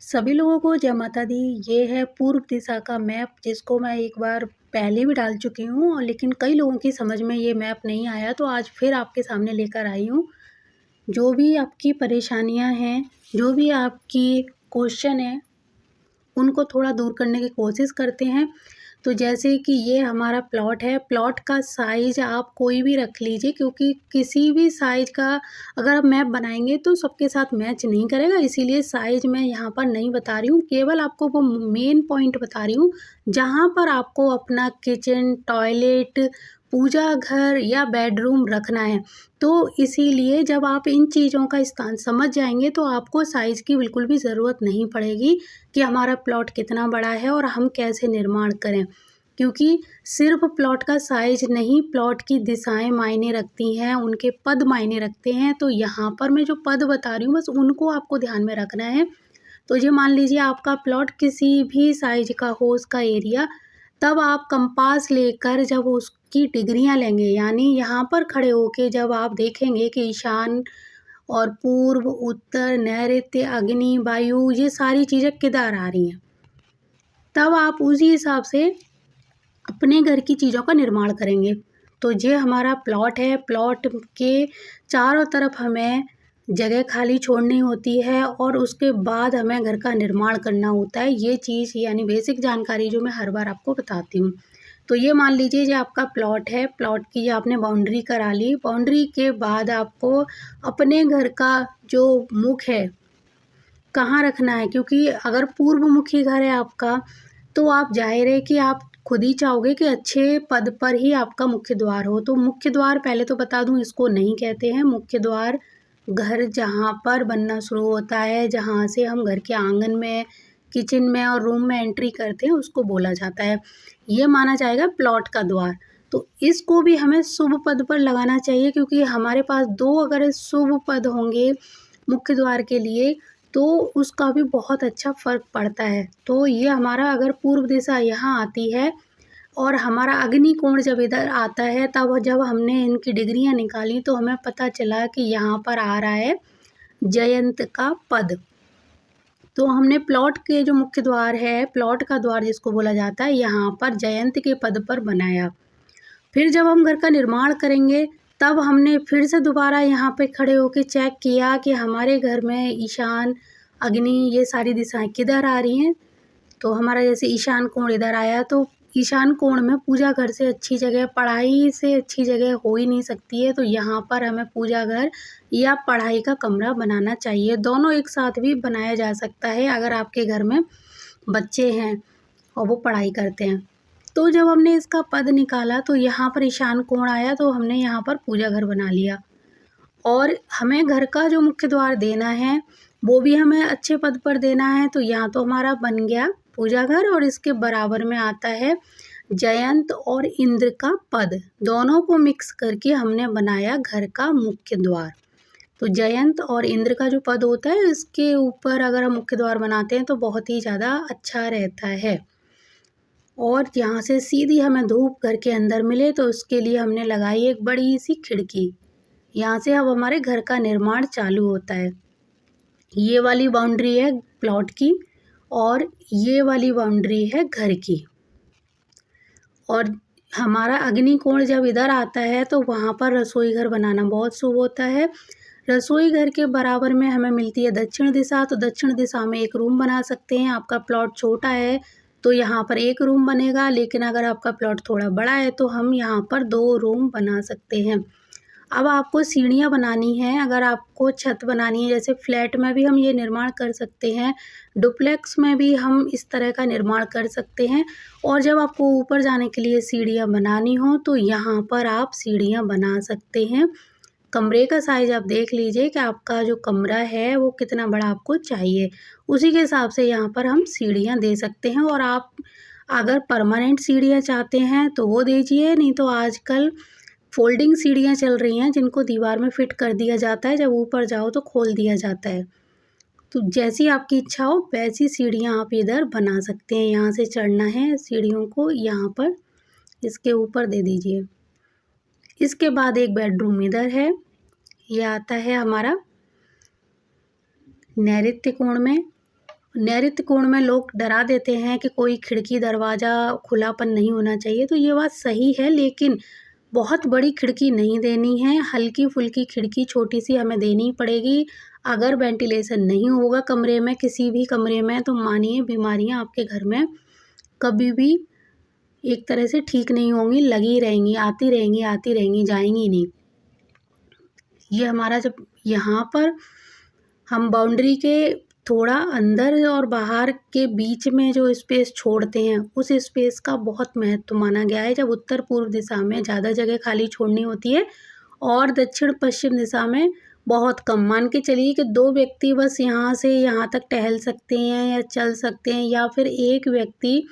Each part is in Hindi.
सभी लोगों को जय माता दी। ये है पूर्व दिशा का मैप जिसको मैं एक बार पहले भी डाल चुकी हूँ और लेकिन कई लोगों की समझ में ये मैप नहीं आया, तो आज फिर आपके सामने लेकर आई हूँ। जो भी आपकी परेशानियाँ हैं, जो भी आपकी क्वेश्चन है, उनको थोड़ा दूर करने की कोशिश करते हैं। तो जैसे कि ये हमारा प्लॉट है, प्लॉट का साइज़ आप कोई भी रख लीजिए, क्योंकि किसी भी साइज़ का अगर आप मैप बनाएँगे तो सबके साथ मैच नहीं करेगा, इसीलिए साइज़ मैं यहाँ पर नहीं बता रही हूँ। केवल आपको वो मेन पॉइंट बता रही हूँ, जहाँ पर आपको अपना किचन, टॉयलेट, पूजा घर या बेडरूम रखना है। तो इसीलिए जब आप इन चीज़ों का स्थान समझ जाएँगे तो आपको साइज़ की बिल्कुल भी ज़रूरत नहीं पड़ेगी कि हमारा प्लॉट कितना बड़ा है और हम कैसे निर्माण करें। क्योंकि सिर्फ़ प्लॉट का साइज़ नहीं, प्लॉट की दिशाएँ मायने रखती हैं, उनके पद मायने रखते हैं। तो यहाँ पर मैं जो पद बता रही हूँ बस उनको आपको ध्यान में रखना है। तो ये मान लीजिए आपका प्लॉट किसी भी साइज़ का हो उसका एरिया, तब आप कंपास लेकर जब उसकी डिग्रियाँ लेंगे, यानी यहाँ पर खड़े होके जब आप देखेंगे कि ईशान और पूर्व, उत्तर, नैऋत्य, अग्नि, वायु ये सारी चीज़ें किधर आ रही हैं, तब आप उसी हिसाब से अपने घर की चीज़ों का निर्माण करेंगे। तो ये हमारा प्लॉट है, प्लॉट के चारों तरफ हमें जगह खाली छोड़नी होती है और उसके बाद हमें घर का निर्माण करना होता है। ये चीज़ यानी बेसिक जानकारी जो मैं हर बार आपको बताती हूँ। तो ये मान लीजिए ये आपका प्लॉट है, प्लॉट की आपने बाउंड्री करा ली, बाउंड्री के बाद आपको अपने घर का जो मुख है, कहाँ रखना है, क्योंकि अगर पूर्वमुखी घर है आपका, तो आप ज़ाहिर है कि आप खुद ही चाहोगे कि अच्छे पद पर ही आपका मुख्य द्वार हो। तो मुख्य द्वार पहले तो बता दूँ इसको नहीं कहते हैं, मुख्य द्वार घर जहाँ पर बनना शुरू होता है, जहाँ से हम घर के आँगन में, किचन में और रूम में एंट्री करते हैं, उसको बोला जाता है। ये माना जाएगा प्लॉट का द्वार। तो इसको भी हमें शुभ पद पर लगाना चाहिए, क्योंकि हमारे पास 2 अगर शुभ पद होंगे मुख्य द्वार के लिए, तो उसका भी बहुत अच्छा फ़र्क पड़ता है। तो ये हमारा अगर पूर्व दिशा यहाँ आती है और हमारा अग्नि कोण जब इधर आता है, तब जब हमने इनकी डिग्रियाँ निकाली तो हमें पता चला कि यहाँ पर आ रहा है जयंत का पद। तो हमने प्लॉट के जो मुख्य द्वार है, प्लॉट का द्वार जिसको बोला जाता है, यहाँ पर जयंत के पद पर बनाया। फिर जब हम घर का निर्माण करेंगे, तब हमने फिर से दोबारा यहाँ पे खड़े होके चेक किया कि हमारे घर में ईशान, अग्नि ये सारी दिशाएँ किधर आ रही हैं। तो हमारा जैसे ईशान कोण इधर आया, तो ईशान कोण में पूजा घर से अच्छी जगह, पढ़ाई से अच्छी जगह हो ही नहीं सकती है। तो यहाँ पर हमें पूजा घर या पढ़ाई का कमरा बनाना चाहिए। दोनों एक साथ भी बनाया जा सकता है अगर आपके घर में बच्चे हैं और वो पढ़ाई करते हैं। तो जब हमने इसका पद निकाला तो यहाँ पर ईशान कोण आया, तो हमने यहाँ पर पूजा घर बना लिया। और हमें घर का जो मुख्य द्वार देना है, वो भी हमें अच्छे पद पर देना है। तो यहाँ तो हमारा बन गया पूजा घर और इसके बराबर में आता है जयंत और इंद्र का पद। दोनों को मिक्स करके हमने बनाया घर का मुख्य द्वार। तो जयंत और इंद्र का जो पद होता है, इसके ऊपर अगर हम मुख्य द्वार बनाते हैं तो बहुत ही ज़्यादा अच्छा रहता है। और यहाँ से सीधी हमें धूप घर के अंदर मिले, तो उसके लिए हमने लगाई एक बड़ी सी खिड़की। यहाँ से अब हमारे घर का निर्माण चालू होता है। ये वाली बाउंड्री है प्लॉट की और ये वाली बाउंड्री है घर की। और हमारा अग्नि कोण जब इधर आता है तो वहाँ पर रसोई घर बनाना बहुत शुभ होता है। रसोई घर के बराबर में हमें मिलती है दक्षिण दिशा, तो दक्षिण दिशा में एक रूम बना सकते हैं। आपका प्लॉट छोटा है तो यहाँ पर एक रूम बनेगा, लेकिन अगर आपका प्लॉट थोड़ा बड़ा है तो हम यहाँ पर 2 रूम बना सकते हैं। अब आपको सीढ़ियाँ बनानी हैं, अगर आपको छत बनानी है, जैसे फ्लैट में भी हम ये निर्माण कर सकते हैं, डुप्लेक्स में भी हम इस तरह का निर्माण कर सकते हैं। और जब आपको ऊपर जाने के लिए सीढ़ियाँ बनानी हो तो यहाँ पर आप सीढ़ियाँ बना सकते हैं। कमरे का साइज़ आप देख लीजिए कि आपका जो कमरा है वो कितना बड़ा आपको चाहिए, उसी के हिसाब से यहाँ पर हम सीढ़ियाँ दे सकते हैं। और आप अगर परमानेंट सीढ़ियाँ चाहते हैं तो वो दीजिए, नहीं तो आजकल फ़ोल्डिंग सीढ़ियाँ चल रही हैं जिनको दीवार में फ़िट कर दिया जाता है, जब ऊपर जाओ तो खोल दिया जाता है। तो जैसी आपकी इच्छा हो वैसी सीढ़ियाँ आप इधर बना सकते हैं। यहाँ से चढ़ना है, सीढ़ियों को यहाँ पर इसके ऊपर दे दीजिए। इसके बाद एक बेडरूम इधर है, ये आता है हमारा नैऋत्य कोण में। नैऋत्य कोण में लोग डरा देते हैं कि कोई खिड़की दरवाज़ा खुलापन नहीं होना चाहिए, तो ये बात सही है, लेकिन बहुत बड़ी खिड़की नहीं देनी है, हल्की-फुल्की खिड़की छोटी-सी हमें देनी पड़ेगी। अगर वेंटिलेशन नहीं होगा कमरे में, किसी भी कमरे में, तो मानिए बीमारियाँ आपके घर में कभी भी एक तरह से ठीक नहीं होंगी, लगी रहेंगी, आती रहेंगी, जाएँगी नहीं। ये हमारा जब यहाँ पर हम बाउंड्री के थोड़ा अंदर और बाहर के बीच में जो स्पेस छोड़ते हैं, उस स्पेस का बहुत महत्व माना गया है। जब उत्तर-पूर्व दिशा में ज़्यादा जगह खाली छोड़नी होती है और दक्षिण-पश्चिम दिशा में बहुत कम। मान के चलिए कि 2 व्यक्ति बस यहाँ से यहाँ तक टहल सकते हैं या चल सकते हैं, या फिर 1 व्यक्ति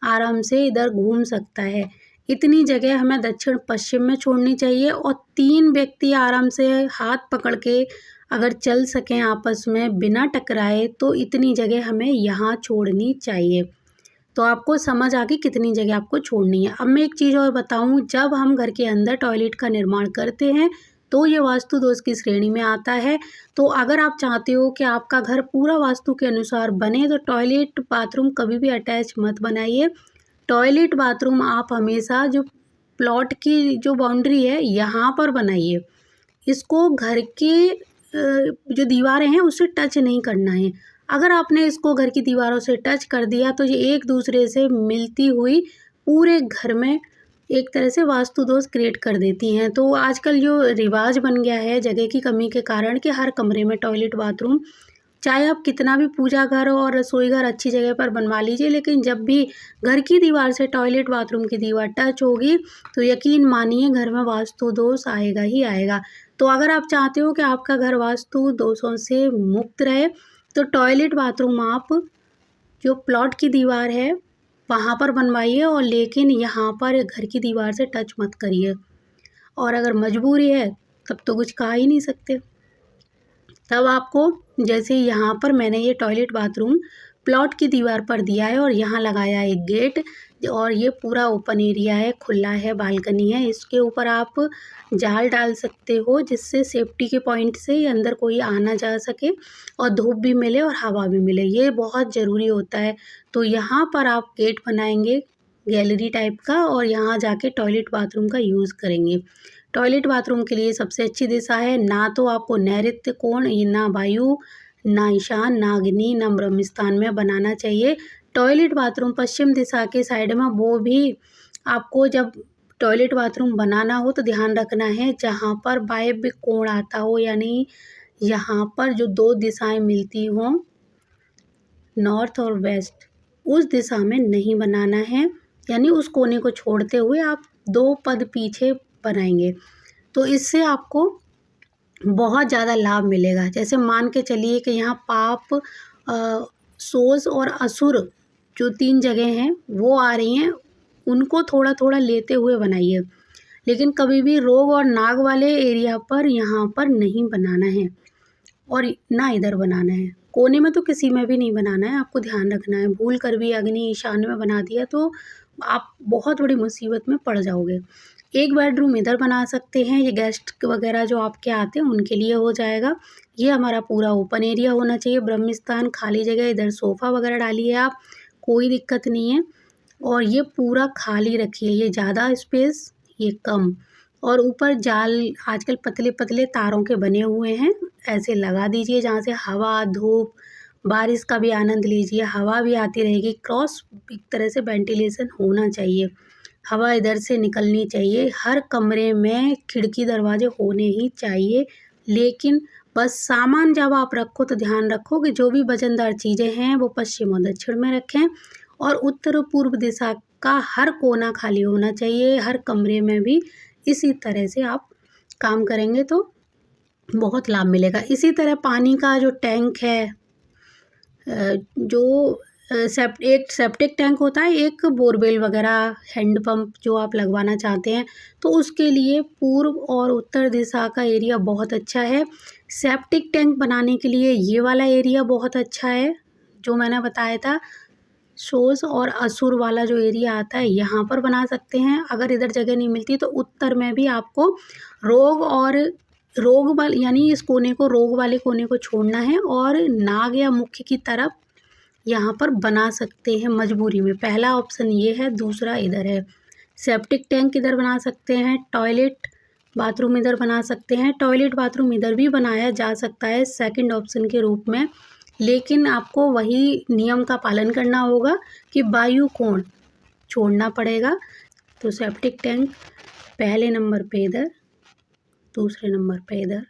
आराम से इधर घूम सकता है। इतनी जगह हमें दक्षिण-पश्चिम में छोड़नी चाहिए, और 3 व्यक्ति आराम से हाथ पकड़ के अगर चल सकें आपस में बिना टकराए, तो इतनी जगह हमें यहाँ छोड़नी चाहिए। तो आपको समझ आ गई कितनी जगह आपको छोड़नी है। अब मैं एक चीज़ और बताऊँ, जब हम घर के अंदर टॉयलेट का निर्माण करते हैं, तो ये वास्तु दोष की श्रेणी में आता है। तो अगर आप चाहते हो कि आपका घर पूरा वास्तु के अनुसार बने, तो टॉयलेट बाथरूम कभी भी अटैच मत बनाइए। टॉयलेट बाथरूम आप हमेशा जो प्लॉट की जो बाउंड्री है, यहाँ पर बनाइए। इसको घर के जो दीवारें हैं उससे टच नहीं करना है। अगर आपने इसको घर की दीवारों से टच कर दिया, तो ये एक दूसरे से मिलती हुई पूरे घर में एक तरह से वास्तु दोष क्रिएट कर देती हैं। तो आजकल जो रिवाज बन गया है जगह की कमी के कारण कि हर कमरे में टॉयलेट बाथरूम, चाहे आप कितना भी पूजा घर और रसोई घर अच्छी जगह पर बनवा लीजिए, लेकिन जब भी घर की दीवार से टॉयलेट बाथरूम की दीवार टच होगी, तो यकीन मानिए घर में वास्तु दोष आएगा ही आएगा। तो अगर आप चाहते हो कि आपका घर वास्तु दोषों से मुक्त रहे, तो टॉयलेट बाथरूम आप जो प्लॉट की दीवार है वहाँ पर बनवाइए, और लेकिन यहाँ पर घर की दीवार से टच मत करिए। और अगर मजबूरी है तब तो कुछ कहा ही नहीं सकते। तब आपको, जैसे यहाँ पर मैंने ये टॉयलेट बाथरूम प्लॉट की दीवार पर दिया है और यहाँ लगाया एक गेट, और ये पूरा ओपन एरिया है, खुला है, बालकनी है। इसके ऊपर आप जाल डाल सकते हो, जिससे सेफ्टी के पॉइंट से अंदर कोई आ ना जा सके और धूप भी मिले और हवा भी मिले, ये बहुत ज़रूरी होता है। तो यहाँ पर आप गेट बनाएंगे गैलरी टाइप का, और यहाँ जाके टॉयलेट बाथरूम का यूज़ करेंगे। टॉयलेट बाथरूम के लिए सबसे अच्छी दिशा है, ना तो आपको नैऋत्य कोण, ना वायु, ना ईशान, ना अग्नि, ना ब्रह्म स्थान में बनाना चाहिए। टॉयलेट बाथरूम पश्चिम दिशा के साइड में, वो भी आपको जब टॉयलेट बाथरूम बनाना हो तो ध्यान रखना है जहाँ पर वायव्य कोण आता हो, यानी यहाँ पर जो 2 दिशाएं मिलती हों, नॉर्थ और वेस्ट, उस दिशा में नहीं बनाना है। यानी उस कोने को छोड़ते हुए आप 2 पद पीछे बनाएंगे, तो इससे आपको बहुत ज़्यादा लाभ मिलेगा। जैसे मान के चलिए कि यहाँ पाप, सोज और असुर जो 3 जगह हैं वो आ रही हैं, उनको थोड़ा थोड़ा लेते हुए बनाइए, लेकिन कभी भी रोग और नाग वाले एरिया पर यहाँ पर नहीं बनाना है, और ना इधर बनाना है। कोने में तो किसी में भी नहीं बनाना है, आपको ध्यान रखना है। भूल कर भी अग्नि ईशान में बना दिया तो आप बहुत बड़ी मुसीबत में पड़ जाओगे। एक बेडरूम इधर बना सकते हैं, ये गेस्ट वगैरह जो आपके आते हैं उनके लिए हो जाएगा। ये हमारा पूरा ओपन एरिया होना चाहिए, ब्रह्म स्थान, खाली जगह, इधर सोफ़ा वगैरह डालिए आप, कोई दिक्कत नहीं है। और ये पूरा खाली रखिए, ये ज़्यादा स्पेस, ये कम। और ऊपर जाल आजकल पतले पतले तारों के बने हुए हैं, ऐसे लगा दीजिए जहाँ से हवा, धूप, बारिश का भी आनंद लीजिए, हवा भी आती रहेगी। क्रॉस एक तरह से वेंटिलेशन होना चाहिए, हवा इधर से निकलनी चाहिए। हर कमरे में खिड़की दरवाजे होने ही चाहिए, लेकिन बस सामान जब आप रखो तो ध्यान रखो कि जो भी वजनदार चीज़ें हैं वो पश्चिम और दक्षिण में रखें, और उत्तर और पूर्व दिशा का हर कोना खाली होना चाहिए, हर कमरे में भी। इसी तरह से आप काम करेंगे तो बहुत लाभ मिलेगा। इसी तरह पानी का जो टैंक है, जो एक सेप्टिक टैंक होता है, एक बोरवेल वगैरह, हैंडपम्प जो आप लगवाना चाहते हैं, तो उसके लिए पूर्व और उत्तर दिशा का एरिया बहुत अच्छा है। सेप्टिक टैंक बनाने के लिए ये वाला एरिया बहुत अच्छा है जो मैंने बताया था। सोज और असुर वाला जो एरिया आता है यहाँ पर बना सकते हैं। अगर इधर जगह नहीं मिलती तो उत्तर में भी आपको रोग वाले, यानी इस कोने को, रोग वाले कोने को छोड़ना है, और नाग या मुख्य की तरफ यहाँ पर बना सकते हैं मजबूरी में। पहला ऑप्शन ये है, दूसरा इधर है। सेप्टिक टैंक इधर बना सकते हैं, टॉयलेट बाथरूम इधर बना सकते हैं, टॉयलेट बाथरूम इधर भी बनाया जा सकता है सेकंड ऑप्शन के रूप में, लेकिन आपको वही नियम का पालन करना होगा कि वायु कोण छोड़ना पड़ेगा। तो सेप्टिक टैंक पहले नंबर पे इधर, दूसरे नंबर पे इधर।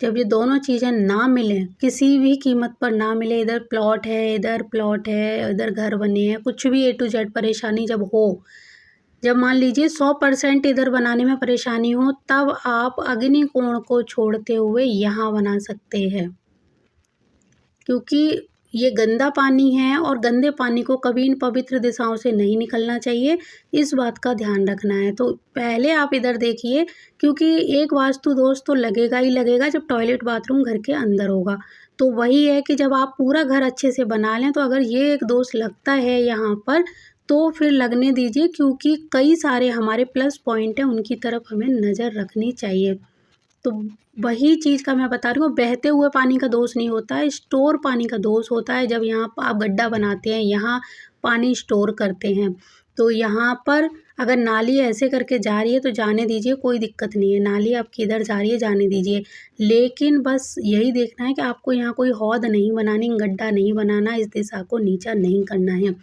जब ये दोनों चीज़ें ना मिलें, किसी भी कीमत पर ना मिले, इधर प्लॉट है, इधर प्लॉट है, इधर घर बने हैं, कुछ भी A to Z परेशानी जब हो, जब मान लीजिए 100% इधर बनाने में परेशानी हो, तब आप अग्नि कोण को छोड़ते हुए यहाँ बना सकते हैं, क्योंकि ये गंदा पानी है और गंदे पानी को कभी इन पवित्र दिशाओं से नहीं निकलना चाहिए, इस बात का ध्यान रखना है। तो पहले आप इधर देखिए, क्योंकि एक वास्तु दोष तो लगेगा ही लगेगा जब टॉयलेट बाथरूम घर के अंदर होगा। तो वही है कि जब आप पूरा घर अच्छे से बना लें, तो अगर ये एक दोष लगता है यहाँ पर, तो फिर लगने दीजिए, क्योंकि कई सारे हमारे प्लस पॉइंट हैं, उनकी तरफ हमें नज़र रखनी चाहिए। तो वही चीज़ का मैं बता रही हूँ, बहते हुए पानी का दोष नहीं होता है, स्टोर पानी का दोष होता है। जब यहाँ आप गड्ढा बनाते हैं, यहाँ पानी स्टोर करते हैं, तो यहाँ पर अगर नाली ऐसे करके जा रही है तो जाने दीजिए, कोई दिक्कत नहीं है। नाली आपकी इधर जा रही है, जाने दीजिए, लेकिन बस यही देखना है कि आपको यहाँ कोई हौद नहीं बनानी, गड्ढा नहीं बनाना, इस दिशा को नीचा नहीं करना है।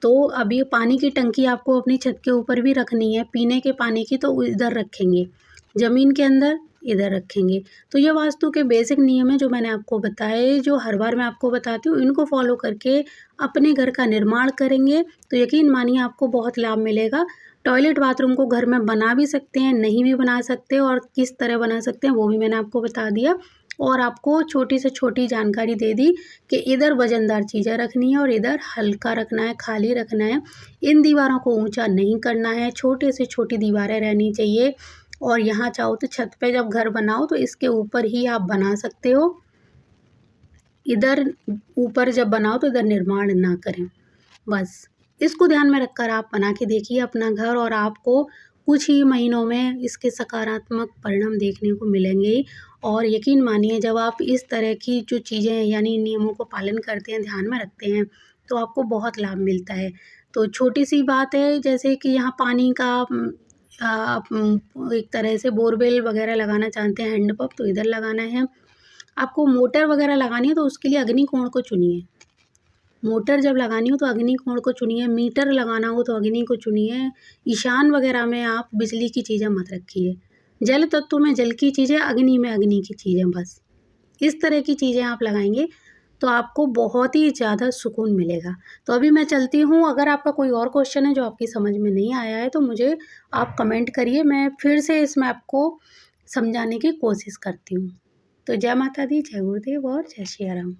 तो अभी पानी की टंकी आपको अपनी छत के ऊपर भी रखनी है, पीने के पानी की तो इधर रखेंगे, ज़मीन के अंदर इधर रखेंगे। तो ये वास्तु के बेसिक नियम है जो मैंने आपको बताए, जो हर बार मैं आपको बताती हूँ, इनको फॉलो करके अपने घर का निर्माण करेंगे तो यकीन मानिए आपको बहुत लाभ मिलेगा। टॉयलेट बाथरूम को घर में बना भी सकते हैं, नहीं भी बना सकते, और किस तरह बना सकते हैं वो भी मैंने आपको बता दिया, और आपको छोटी से छोटी जानकारी दे दी कि इधर वज़नदार चीज़ें रखनी है और इधर हल्का रखना है, खाली रखना है। इन दीवारों को ऊंचा नहीं करना है, छोटे से छोटी दीवारें रहनी चाहिए। और यहाँ चाहो तो छत पे जब घर बनाओ तो इसके ऊपर ही आप बना सकते हो, इधर ऊपर जब बनाओ तो इधर निर्माण ना करें। बस इसको ध्यान में रखकर आप बना के देखिए अपना घर, और आपको कुछ ही महीनों में इसके सकारात्मक परिणाम देखने को मिलेंगे ही। और यकीन मानिए जब आप इस तरह की जो चीज़ें यानी नियमों को पालन करते हैं, ध्यान में रखते हैं, तो आपको बहुत लाभ मिलता है। तो छोटी सी बात है, जैसे कि यहाँ पानी का आप एक तरह से बोरवेल वगैरह लगाना चाहते हैं, हैंडपंप, तो इधर लगाना है। आपको मोटर वगैरह लगानी है तो उसके लिए अग्नि कोण को चुनिए। मोटर जब लगानी हो तो अग्नि कोण को चुनिए, मीटर लगाना हो तो अग्नि को चुनिए। ईशान वगैरह में आप बिजली की चीज़ें मत रखिए। जल तत्व में जल की चीज़ें, अग्नि में अग्नि की चीज़ें, बस इस तरह की चीज़ें आप लगाएंगे तो आपको बहुत ही ज़्यादा सुकून मिलेगा। तो अभी मैं चलती हूँ, अगर आपका कोई और क्वेश्चन है जो आपकी समझ में नहीं आया है तो मुझे आप कमेंट करिए, मैं फिर से इस मैप को समझाने की कोशिश करती हूँ। तो जय माता दी, जय गुरुदेव और जय श्री राम।